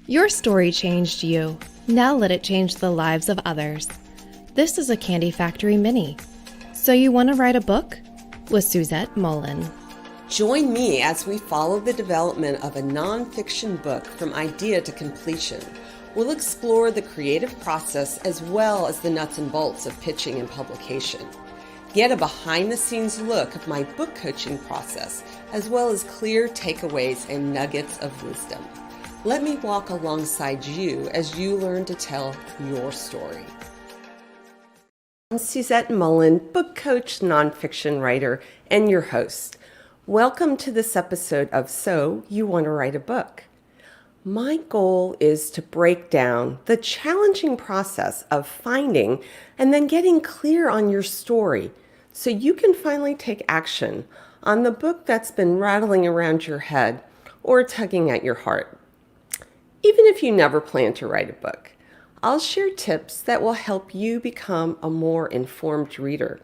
Your story changed you. Now let it change the lives of others. This is a Candy Factory Mini. So you want to write a book? With Suzette Mullen. Join me as we follow the development of a nonfiction book from idea to completion. We'll explore the creative process as well as the nuts and bolts of pitching and publication. Get a behind-the-scenes look of my book coaching process, as well as clear takeaways and nuggets of wisdom. Let me walk alongside you as you learn to tell your story. I'm Suzette Mullen, book coach, nonfiction writer, and your host. Welcome to this episode of So You Want to Write a Book. My goal is to break down the challenging process of finding and then getting clear on your story so you can finally take action on the book that's been rattling around your head or tugging at your heart. Even if you never plan to write a book, I'll share tips that will help you become a more informed reader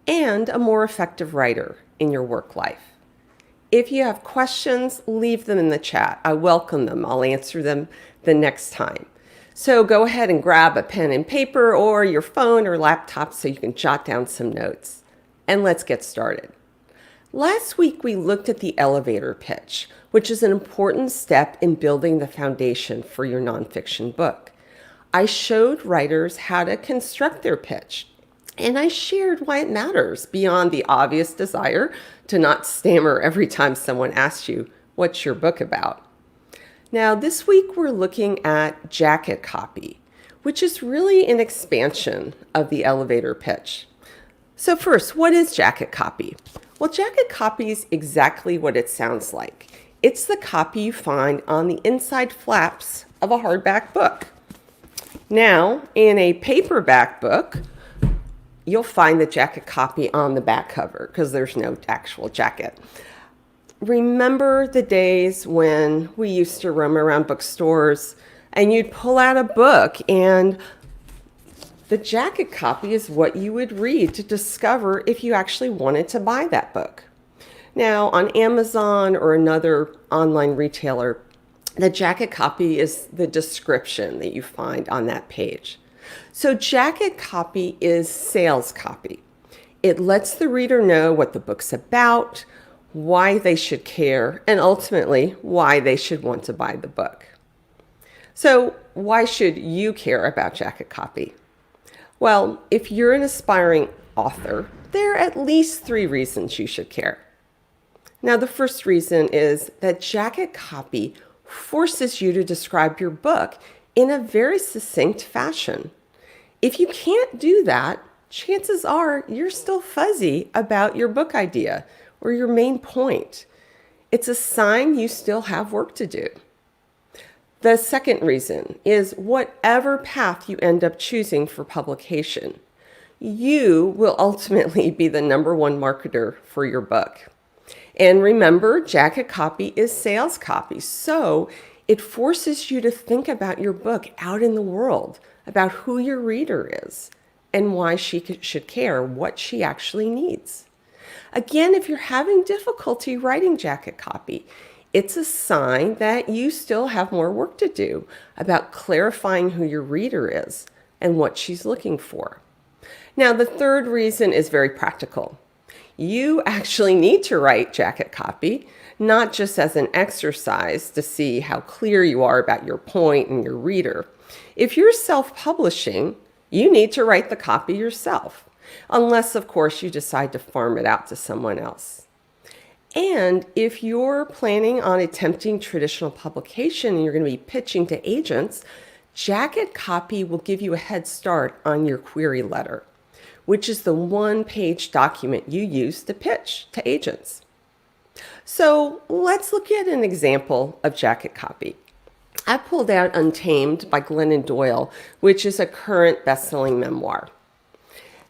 and a more effective writer in your work life. If you have questions, leave them in the chat. I welcome them. I'll answer them the next time. So go ahead and grab a pen and paper or your phone or laptop so you can jot down some notes. And let's get started. Last week we looked at the elevator pitch, which is an important step in building the foundation for your nonfiction book. I showed writers how to construct their pitch, and I shared why it matters beyond the obvious desire to not stammer every time someone asks you, "What's your book about?" Now, this week we're looking at jacket copy, which is really an expansion of the elevator pitch. So first, what is jacket copy? Well, jacket copy is exactly what it sounds like. It's the copy you find on the inside flaps of a hardback book. Now, in a paperback book, you'll find the jacket copy on the back cover because there's no actual jacket. Remember the days when we used to roam around bookstores and you'd pull out a book and the jacket copy is what you would read to discover if you actually wanted to buy that book. Now, on Amazon or another online retailer, the jacket copy is the description that you find on that page. So jacket copy is sales copy. It lets the reader know what the book's about, why they should care, and ultimately why they should want to buy the book. So why should you care about jacket copy? Well, if you're an aspiring author, there are at least 3 reasons you should care. Now, the first reason is that jacket copy forces you to describe your book in a very succinct fashion. If you can't do that, chances are you're still fuzzy about your book idea or your main point. It's a sign you still have work to do. The second reason is whatever path you end up choosing for publication, you will ultimately be the #1 marketer for your book. And remember, jacket copy is sales copy, so it forces you to think about your book out in the world, about who your reader is and why she should care, what she actually needs. Again, if you're having difficulty writing jacket copy, it's a sign that you still have more work to do about clarifying who your reader is and what she's looking for. Now, the third reason is very practical. You actually need to write jacket copy, not just as an exercise to see how clear you are about your point and your reader. If you're self-publishing, you need to write the copy yourself, unless, of course, you decide to farm it out to someone else. And if you're planning on attempting traditional publication and you're going to be pitching to agents, jacket copy will give you a head start on your query letter, which is the 1-page document you use to pitch to agents. So let's look at an example of jacket copy. I pulled out Untamed by Glennon Doyle, which is a current best-selling memoir.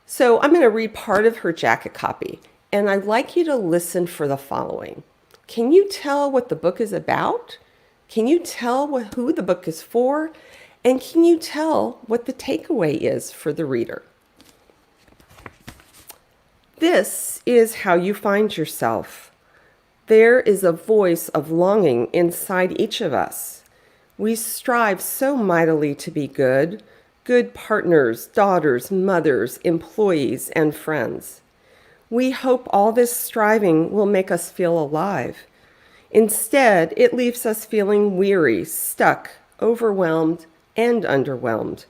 So I'm going to read part of her jacket copy, and I'd like you to listen for the following. Can you tell what the book is about? Can you tell who the book is for? And can you tell what the takeaway is for the reader? This is how you find yourself. There is a voice of longing inside each of us. We strive so mightily to be good partners, daughters, mothers, employees, and friends. We hope all this striving will make us feel alive. Instead, it leaves us feeling weary, stuck, overwhelmed, and underwhelmed.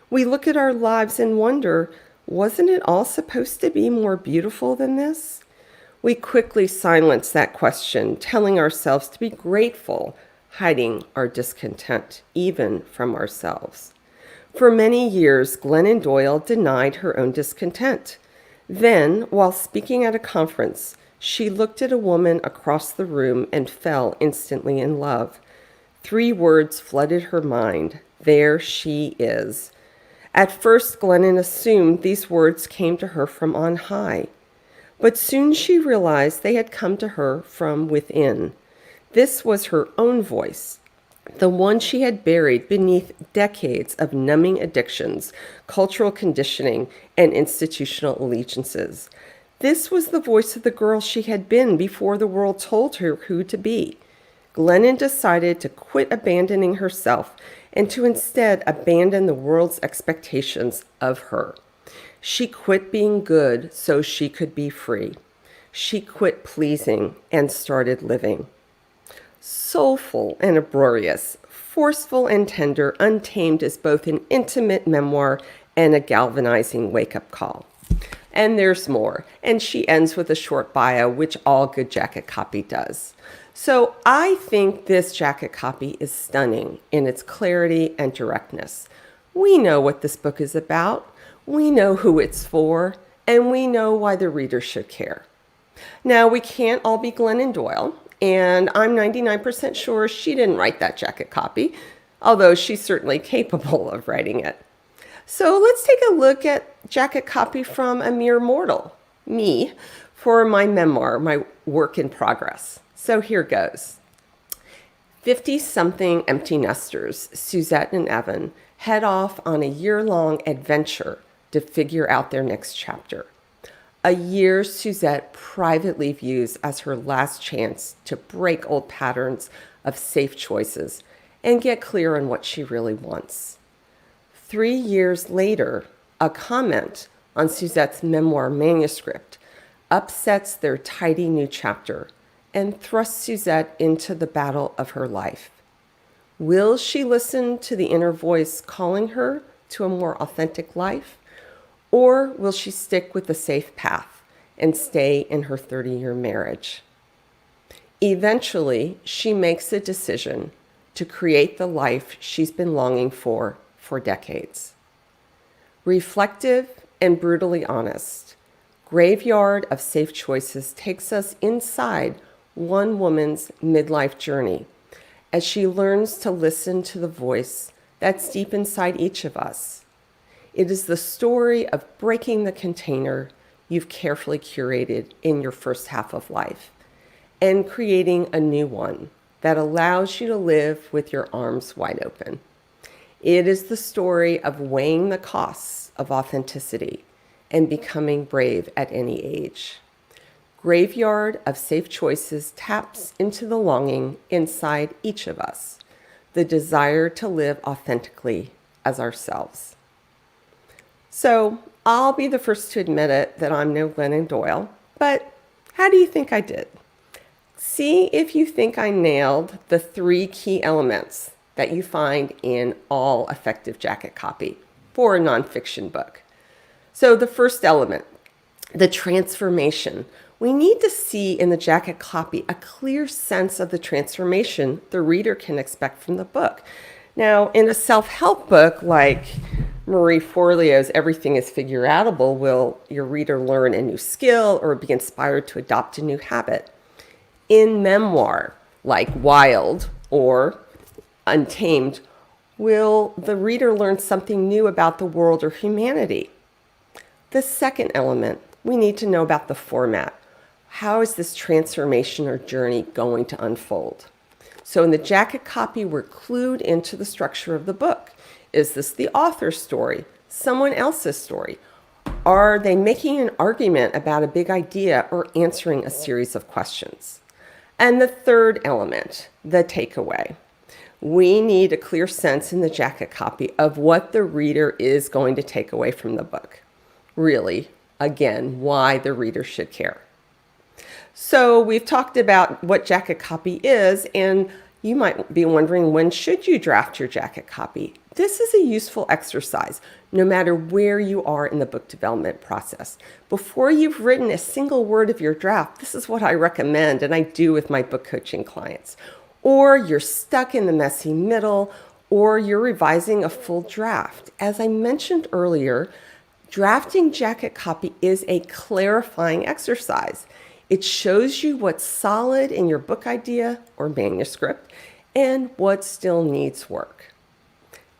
We look at our lives and wonder, wasn't it all supposed to be more beautiful than this? We quickly silence that question, telling ourselves to be grateful, hiding our discontent, even from ourselves. For many years, Glennon Doyle denied her own discontent. Then, while speaking at a conference, she looked at a woman across the room and fell instantly in love. 3 words flooded her mind. There she is. At first, Glennon assumed these words came to her from on high. But soon she realized they had come to her from within. This was her own voice, the one she had buried beneath decades of numbing addictions, cultural conditioning, and institutional allegiances. This was the voice of the girl she had been before the world told her who to be. Glennon decided to quit abandoning herself and to instead abandon the world's expectations of her. She quit being good so she could be free. She quit pleasing and started living. Soulful and uproarious, forceful and tender, Untamed is both an intimate memoir and a galvanizing wake-up call. And there's more, and she ends with a short bio, which all good jacket copy does. So I think this jacket copy is stunning in its clarity and directness. We know what this book is about, we know who it's for, and we know why the reader should care. Now, we can't all be Glennon Doyle, and I'm 99% sure she didn't write that jacket copy, although she's certainly capable of writing it. So let's take a look at jacket copy from a mere mortal, me, for my memoir, my work in progress. So here goes. 50-something empty nesters, Suzette and Evan, head off on a year-long adventure to figure out their next chapter. A year Suzette privately views as her last chance to break old patterns of safe choices and get clear on what she really wants. 3 years later, a comment on Suzette's memoir manuscript upsets their tidy new chapter and thrusts Suzette into the battle of her life. Will she listen to the inner voice calling her to a more authentic life? Or will she stick with the safe path and stay in her 30-year marriage? Eventually, she makes a decision to create the life she's been longing for decades. Reflective and brutally honest, Graveyard of Safe Choices takes us inside one woman's midlife journey as she learns to listen to the voice that's deep inside each of us. It is the story of breaking the container you've carefully curated in your first half of life and creating a new one that allows you to live with your arms wide open. It is the story of weighing the costs of authenticity and becoming brave at any age. Graveyard of Safe Choices taps into the longing inside each of us, the desire to live authentically as ourselves. So I'll be the first to admit it that I'm no Glennon Doyle, but how do you think I did? See if you think I nailed the 3 key elements that you find in all effective jacket copy for a nonfiction book. So the first element, the transformation. We need to see in the jacket copy a clear sense of the transformation the reader can expect from the book. Now, in a self-help book like Marie Forleo's Everything is Figure-Outable, will your reader learn a new skill or be inspired to adopt a new habit? In memoir like Wild or Untamed, will the reader learn something new about the world or humanity? The second element, we need to know about the format. How is this transformation or journey going to unfold? So in the jacket copy, we're clued into the structure of the book. Is this the author's story? Someone else's story? Are they making an argument about a big idea or answering a series of questions? And the third element, the takeaway. We need a clear sense in the jacket copy of what the reader is going to take away from the book. Really, again, why the reader should care. So we've talked about what jacket copy is, and you might be wondering, when should you draft your jacket copy? This is a useful exercise, no matter where you are in the book development process. Before you've written a single word of your draft, this is what I recommend, and I do with my book coaching clients. Or you're stuck in the messy middle, or you're revising a full draft. As I mentioned earlier, drafting jacket copy is a clarifying exercise. It shows you what's solid in your book idea or manuscript and what still needs work.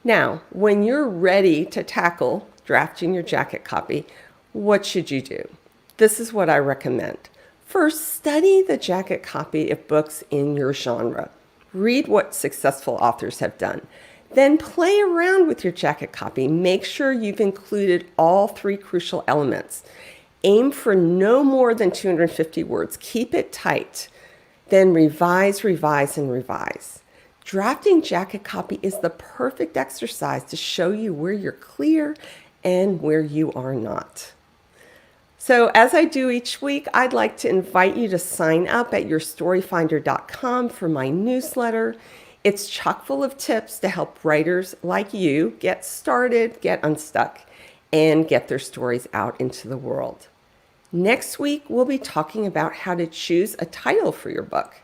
Now, when you're ready to tackle drafting your jacket copy, what should you do? This is what I recommend. First, study the jacket copy of books in your genre. Read what successful authors have done. Then play around with your jacket copy. Make sure you've included all 3 crucial elements. Aim for no more than 250 words. Keep it tight. Then revise, revise, and revise. Drafting jacket copy is the perfect exercise to show you where you're clear and where you are not. So as I do each week, I'd like to invite you to sign up at yourstoryfinder.com for my newsletter. It's chock full of tips to help writers like you get started, get unstuck, and get their stories out into the world. Next week, we'll be talking about how to choose a title for your book.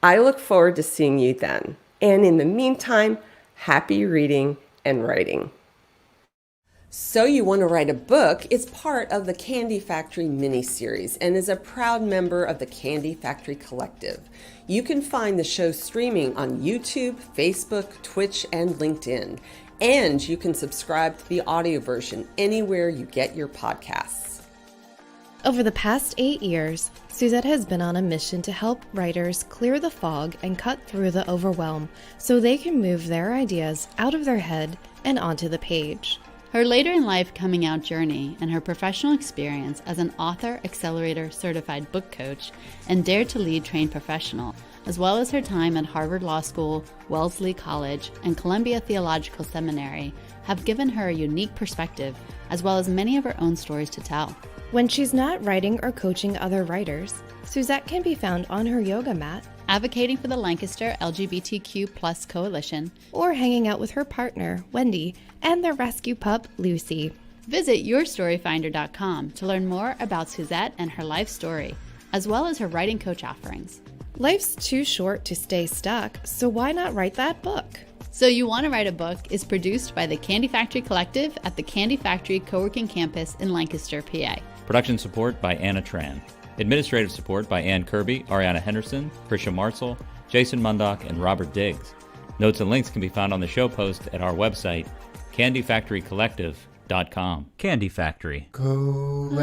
I look forward to seeing you then. And in the meantime, happy reading and writing. So You Want to Write a Book is part of the Candy Factory mini-series and is a proud member of the Candy Factory Collective. You can find the show streaming on YouTube, Facebook, Twitch, and LinkedIn. And you can subscribe to the audio version anywhere you get your podcasts. Over the past 8 years, Suzette has been on a mission to help writers clear the fog and cut through the overwhelm so they can move their ideas out of their head and onto the page. Her later in life coming out journey and her professional experience as an author accelerator certified book coach and Dare to Lead trained professional, as well as her time at Harvard Law School, Wellesley College, and Columbia Theological Seminary, have given her a unique perspective, as well as many of her own stories to tell. When she's not writing or coaching other writers, Suzette can be found on her yoga mat, advocating for the Lancaster LGBTQ+ coalition, or hanging out with her partner, Wendy, and their rescue pup, Lucy. Visit yourstoryfinder.com to learn more about Suzette and her life story, as well as her writing coach offerings. Life's too short to stay stuck, so why not write that book? So You Want to Write a Book is produced by the Candy Factory Collective at the Candy Factory Co-working Campus in Lancaster, PA. Production support by Anna Tran. Administrative support by Ann Kirby, Ariana Henderson, Krisha Marcel, Jason Mundock, and Robert Diggs. Notes and links can be found on the show post at our website, candyfactorycollective.com. Candy Factory. Collective.